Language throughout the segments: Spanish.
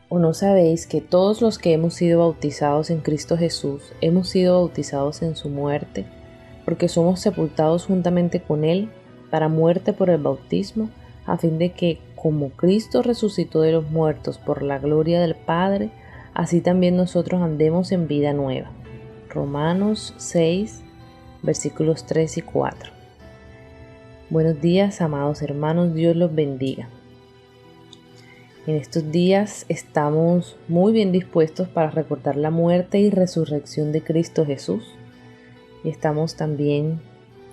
¿O no sabéis que todos los que hemos sido bautizados en Cristo Jesús hemos sido bautizados en su muerte, porque somos sepultados juntamente con Él para muerte por el bautismo, a fin de que, como Cristo resucitó de los muertos por la gloria del Padre, así también nosotros andemos en vida nueva? Romanos 6, versículos 3 y 4. Buenos días, amados hermanos, Dios los bendiga. En estos días estamos muy bien dispuestos para recordar la muerte y resurrección de Cristo Jesús. Y estamos también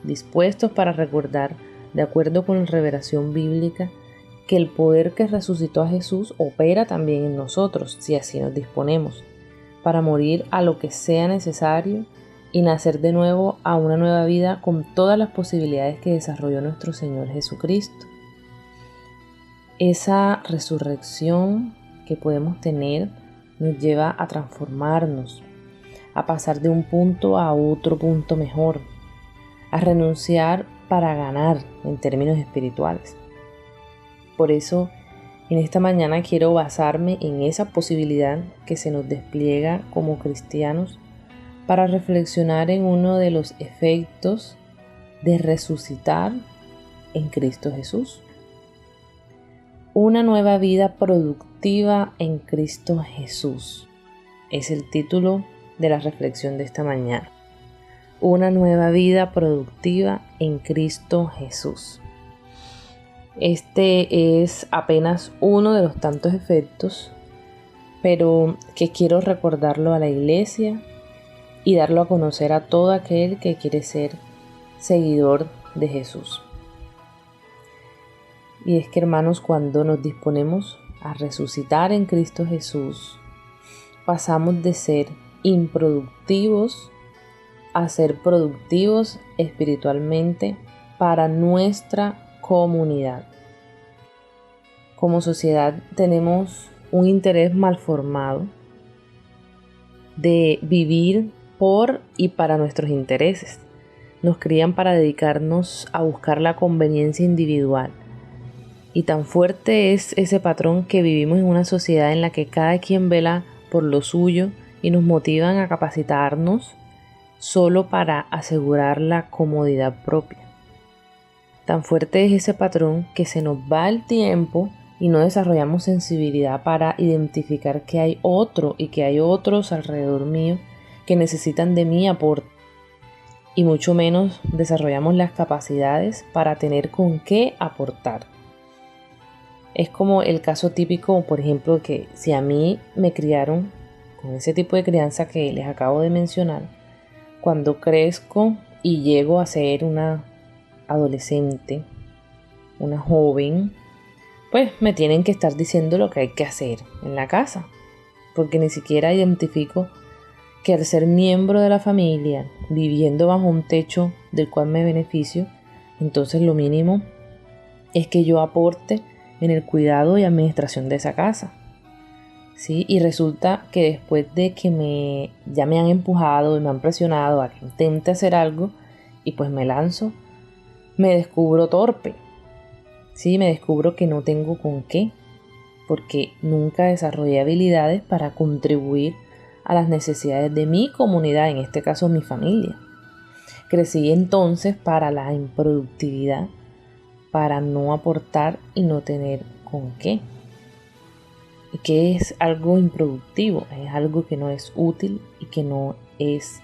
dispuestos para recordar, de acuerdo con la revelación bíblica, que el poder que resucitó a Jesús opera también en nosotros, si así nos disponemos, para morir a lo que sea necesario y nacer de nuevo a una nueva vida con todas las posibilidades que desarrolló nuestro Señor Jesucristo. Esa resurrección que podemos tener nos lleva a transformarnos, a pasar de un punto a otro punto mejor, a renunciar para ganar en términos espirituales. Por eso, en esta mañana quiero basarme en esa posibilidad que se nos despliega como cristianos para reflexionar en uno de los efectos de resucitar en Cristo Jesús. Una nueva vida productiva en Cristo Jesús es el título de la reflexión de esta mañana. Una nueva vida productiva en Cristo Jesús. Este es apenas uno de los tantos efectos, pero que quiero recordarlo a la iglesia y darlo a conocer a todo aquel que quiere ser seguidor de Jesús. Y es que, hermanos, cuando nos disponemos a resucitar en Cristo Jesús, pasamos de ser improductivos a ser productivos espiritualmente para nuestra comunidad. Como sociedad tenemos un interés mal formado de vivir por y para nuestros intereses. Nos crían para dedicarnos a buscar la conveniencia individual. Y tan fuerte es ese patrón que vivimos en una sociedad en la que cada quien vela por lo suyo y nos motivan a capacitarnos solo para asegurar la comodidad propia. Tan fuerte es ese patrón que se nos va el tiempo y no desarrollamos sensibilidad para identificar que hay otro y que hay otros alrededor mío que necesitan de mi aporte. Y mucho menos desarrollamos las capacidades para tener con qué aportar. Es como el caso típico, por ejemplo, que si a mí me criaron con ese tipo de crianza que les acabo de mencionar, cuando crezco y llego a ser una adolescente, una joven, pues me tienen que estar diciendo lo que hay que hacer en la casa, porque ni siquiera identifico que al ser miembro de la familia, viviendo bajo un techo del cual me beneficio, entonces lo mínimo es que yo aporte en el cuidado y administración de esa casa. ¿Sí? Y resulta que después de que ya me han empujado y me han presionado a que intente hacer algo y pues me lanzo, me descubro torpe. ¿Sí? Me descubro que no tengo con qué, porque nunca desarrollé habilidades para contribuir a las necesidades de mi comunidad, en este caso mi familia. Crecí entonces para la improductividad, para no aportar y no tener con qué. ¿Y qué es algo improductivo? Es algo que no es útil y que no es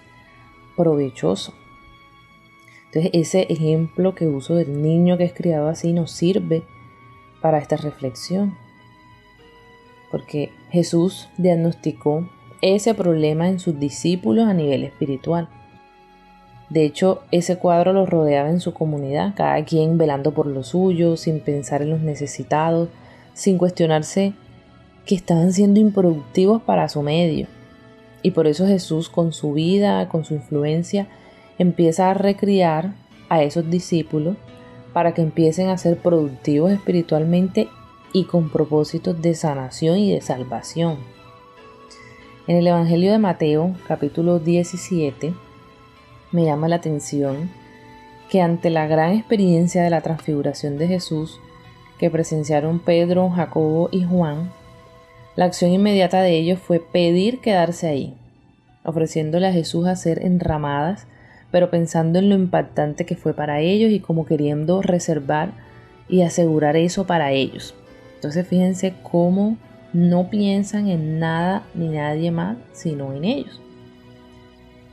provechoso. Entonces ese ejemplo que uso del niño que es criado así nos sirve para esta reflexión. Porque Jesús diagnosticó ese problema en sus discípulos a nivel espiritual. De hecho, ese cuadro lo rodeaba en su comunidad, cada quien velando por lo suyo, sin pensar en los necesitados, sin cuestionarse que estaban siendo improductivos para su medio. Y por eso Jesús, con su vida, con su influencia, empieza a recriar a esos discípulos para que empiecen a ser productivos espiritualmente y con propósitos de sanación y de salvación. En el Evangelio de Mateo, capítulo 17, me llama la atención que ante la gran experiencia de la transfiguración de Jesús que presenciaron Pedro, Jacobo y Juan, La acción inmediata de ellos fue pedir quedarse ahí, ofreciéndole a Jesús hacer enramadas, pero pensando en lo impactante que fue para ellos y como queriendo reservar y asegurar eso para ellos. Entonces fíjense cómo no piensan en nada ni nadie más sino en ellos.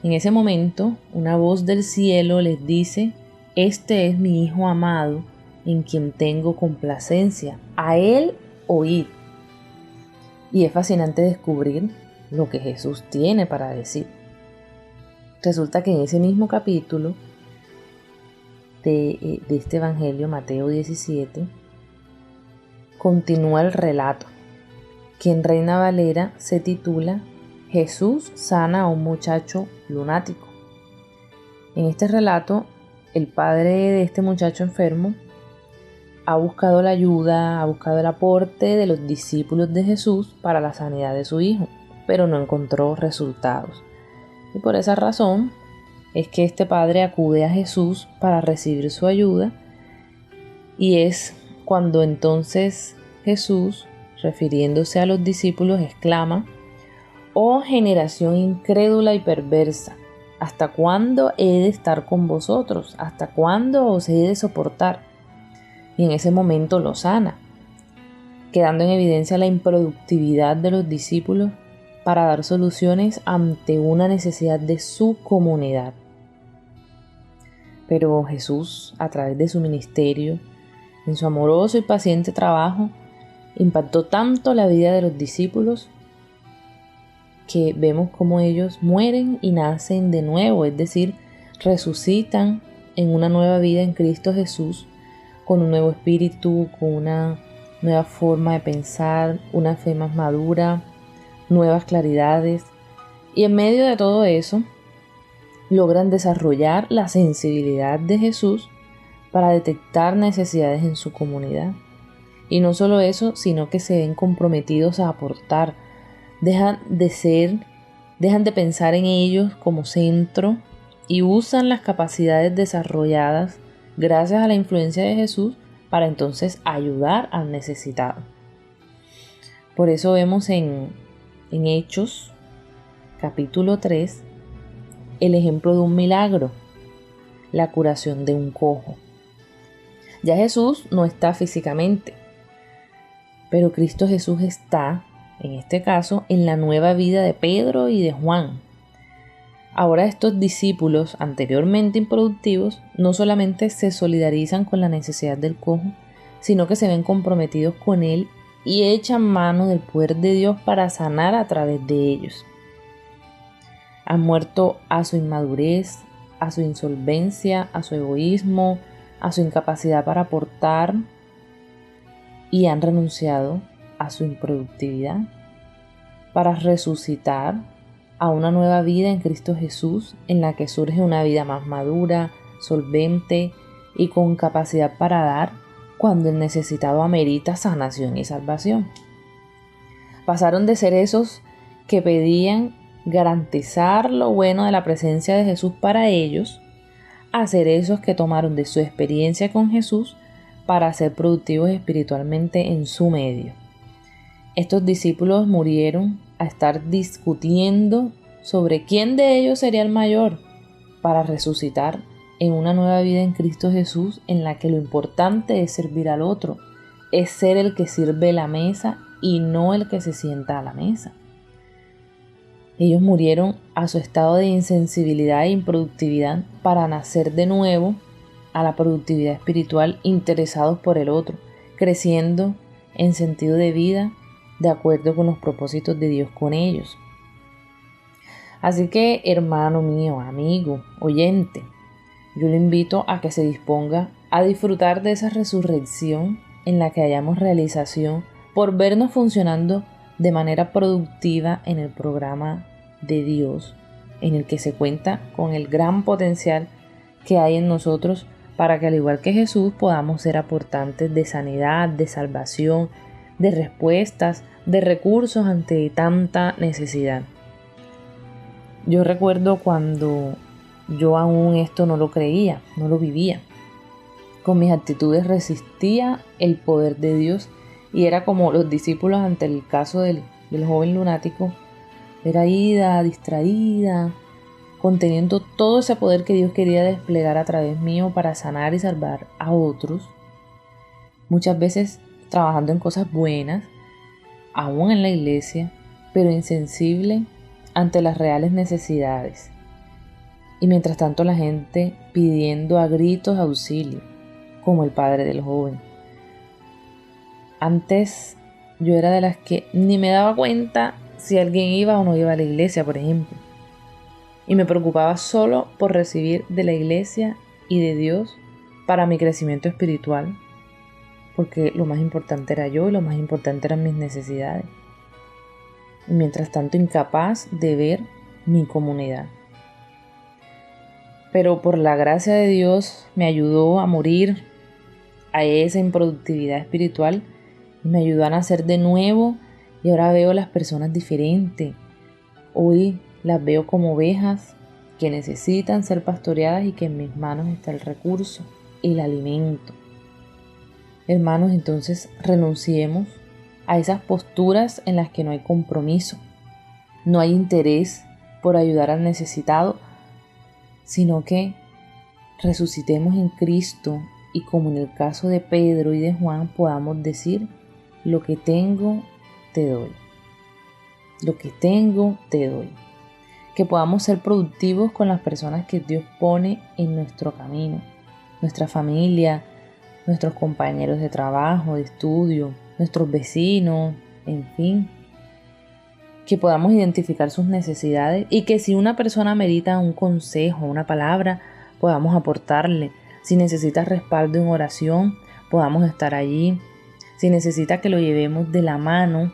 En ese momento, una voz del cielo les dice: este es mi Hijo amado, en quien tengo complacencia, a él oíd. Y es fascinante descubrir lo que Jesús tiene para decir. Resulta que en ese mismo capítulo de este Evangelio, Mateo 17, continúa el relato, que en Reina Valera se titula Jesús sana a un muchacho lunático. En este relato, el padre de este muchacho enfermo ha buscado la ayuda, ha buscado el aporte de los discípulos de Jesús para la sanidad de su hijo, pero no encontró resultados. Y por esa razón es que este padre acude a Jesús para recibir su ayuda, y es cuando entonces Jesús, refiriéndose a los discípulos, exclama: «Oh generación incrédula y perversa, ¿hasta cuándo he de estar con vosotros? ¿Hasta cuándo os he de soportar?». Y en ese momento lo sana, quedando en evidencia la improductividad de los discípulos para dar soluciones ante una necesidad de su comunidad. Pero Jesús, a través de su ministerio, en su amoroso y paciente trabajo, impactó tanto la vida de los discípulos que vemos cómo ellos mueren y nacen de nuevo, es decir, resucitan en una nueva vida en Cristo Jesús, con un nuevo espíritu, con una nueva forma de pensar, una fe más madura, nuevas claridades. Y en medio de todo eso, logran desarrollar la sensibilidad de Jesús para detectar necesidades en su comunidad. Y no solo eso, sino que se ven comprometidos a aportar. Dejan de pensar en ellos como centro y usan las capacidades desarrolladas gracias a la influencia de Jesús para entonces ayudar al necesitado. Por eso vemos en Hechos, capítulo 3, el ejemplo de un milagro, la curación de un cojo. Ya Jesús no está físicamente, pero Cristo Jesús está, en este caso, en la nueva vida de Pedro y de Juan. Ahora estos discípulos, anteriormente improductivos, no solamente se solidarizan con la necesidad del cojo, sino que se ven comprometidos con él y echan mano del poder de Dios para sanar a través de ellos. Han muerto a su inmadurez, a su insolvencia, a su egoísmo, a su incapacidad para aportar, y han renunciado a su improductividad para resucitar a una nueva vida en Cristo Jesús, en la que surge una vida más madura, solvente y con capacidad para dar cuando el necesitado amerita sanación y salvación. Pasaron de ser esos que pedían garantizar lo bueno de la presencia de Jesús para ellos, a ser esos que tomaron de su experiencia con Jesús para ser productivos espiritualmente en su medio. Estos discípulos murieron a estar discutiendo sobre quién de ellos sería el mayor, para resucitar en una nueva vida en Cristo Jesús, en la que lo importante es servir al otro, es ser el que sirve la mesa y no el que se sienta a la mesa. Ellos murieron a su estado de insensibilidad e improductividad para nacer de nuevo a la productividad espiritual, interesados por el otro, creciendo en sentido de vida de acuerdo con los propósitos de Dios con ellos. Así que, hermano mío, amigo, oyente, yo le invito a que se disponga a disfrutar de esa resurrección en la que hallamos realización por vernos funcionando de manera productiva en el programa de Dios, en el que se cuenta con el gran potencial que hay en nosotros para que, al igual que Jesús, podamos ser aportantes de sanidad, de salvación, de respuestas, de recursos ante tanta necesidad. Yo recuerdo cuando yo aún esto no lo creía, no lo vivía. Con mis actitudes resistía el poder de Dios Y era como los discípulos ante el caso del joven lunático. Era ida, distraída, conteniendo todo ese poder que Dios quería desplegar a través mío para sanar y salvar a otros. Muchas veces trabajando en cosas buenas, aún en la iglesia, pero insensible ante las reales necesidades. Y mientras tanto la gente pidiendo a gritos auxilio, como el padre del joven. Antes yo era de las que ni me daba cuenta si alguien iba o no iba a la iglesia, por ejemplo. Y me preocupaba solo por recibir de la iglesia y de Dios para mi crecimiento espiritual, porque lo más importante era yo y lo más importante eran mis necesidades. Y mientras tanto incapaz de ver mi comunidad. Pero por la gracia de Dios me ayudó a morir a esa improductividad espiritual y me ayudó a nacer de nuevo, y ahora veo a las personas diferentes. Hoy las veo como ovejas que necesitan ser pastoreadas y que en mis manos está el recurso, el alimento. Hermanos, entonces renunciemos a esas posturas en las que no hay compromiso, no hay interés por ayudar al necesitado, sino que resucitemos en Cristo y, como en el caso de Pedro y de Juan, podamos decir: lo que tengo, te doy. Lo que tengo, te doy. Que podamos ser productivos con las personas que Dios pone en nuestro camino, nuestra familia, nuestros compañeros de trabajo, de estudio, nuestros vecinos, en fin. Que podamos identificar sus necesidades y que si una persona merita un consejo, una palabra, podamos aportarle. Si necesita respaldo en oración, podamos estar allí. Si necesita que lo llevemos de la mano,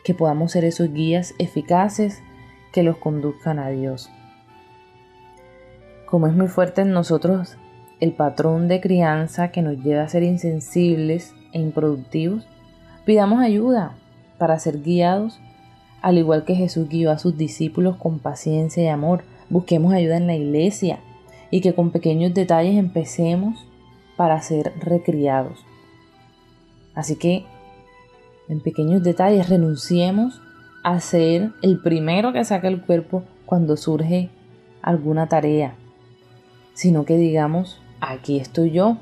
que podamos ser esos guías eficaces que los conduzcan a Dios. Como es muy fuerte en nosotros el patrón de crianza que nos lleva a ser insensibles e improductivos, pidamos ayuda para ser guiados, al igual que Jesús guió a sus discípulos con paciencia y amor. Busquemos ayuda en la iglesia y que con pequeños detalles empecemos para ser recriados. Así que, en pequeños detalles, renunciemos a ser el primero que saca el cuerpo cuando surge alguna tarea, sino que digamos: aquí estoy yo.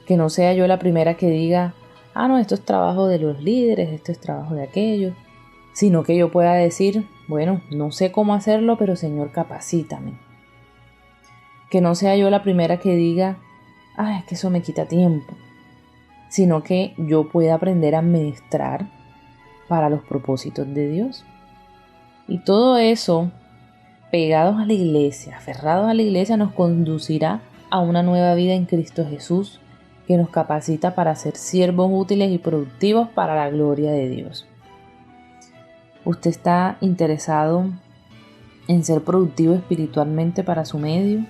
Que no sea yo la primera que diga: no, esto es trabajo de los líderes, esto es trabajo de aquellos, sino que yo pueda decir: bueno, no sé cómo hacerlo, pero Señor, capacítame. Que no sea yo la primera que diga: es que eso me quita tiempo, sino que yo pueda aprender a administrar para los propósitos de Dios. Y todo eso, pegados a la iglesia, aferrados a la iglesia, nos conducirá a una nueva vida en Cristo Jesús, que nos capacita para ser siervos útiles y productivos para la gloria de Dios. ¿Usted está interesado en ser productivo espiritualmente para su medio?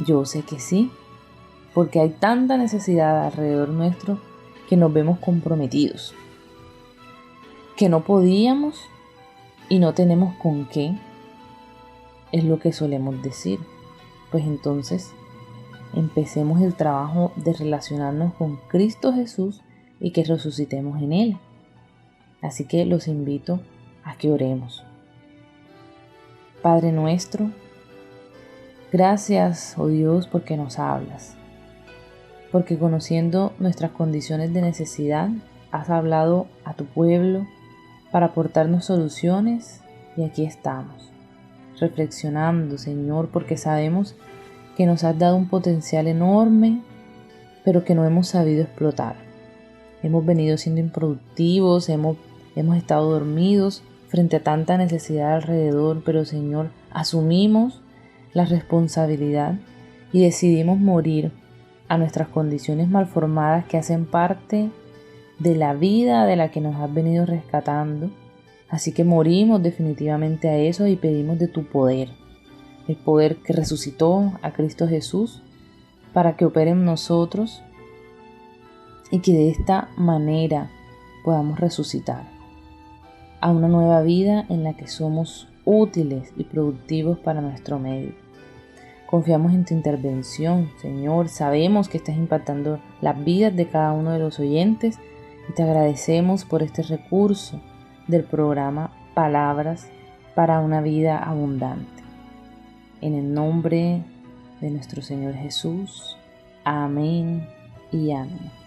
Yo sé que sí, porque hay tanta necesidad alrededor nuestro que nos vemos comprometidos, que no podíamos y no tenemos con qué, es lo que solemos decir. Pues entonces empecemos el trabajo de relacionarnos con Cristo Jesús y que resucitemos en Él. Así que los invito a que oremos. Padre nuestro, gracias, oh Dios, porque nos hablas, porque conociendo nuestras condiciones de necesidad, has hablado a tu pueblo para aportarnos soluciones, y aquí estamos, reflexionando, Señor, porque sabemos que nos has dado un potencial enorme, pero que no hemos sabido explotar. Hemos venido siendo improductivos, hemos estado dormidos frente a tanta necesidad alrededor, pero Señor, asumimos la responsabilidad y decidimos morir a nuestras condiciones malformadas que hacen parte de la vida de la que nos has venido rescatando. Así que morimos definitivamente a eso y pedimos de tu poder, el poder que resucitó a Cristo Jesús, para que opere en nosotros y que de esta manera podamos resucitar a una nueva vida en la que somos útiles y productivos para nuestro medio. Confiamos en tu intervención, Señor. Sabemos que estás impactando las vidas de cada uno de los oyentes y te agradecemos por este recurso del programa Palabras para una vida abundante. En el nombre de nuestro Señor Jesús. Amén y amén.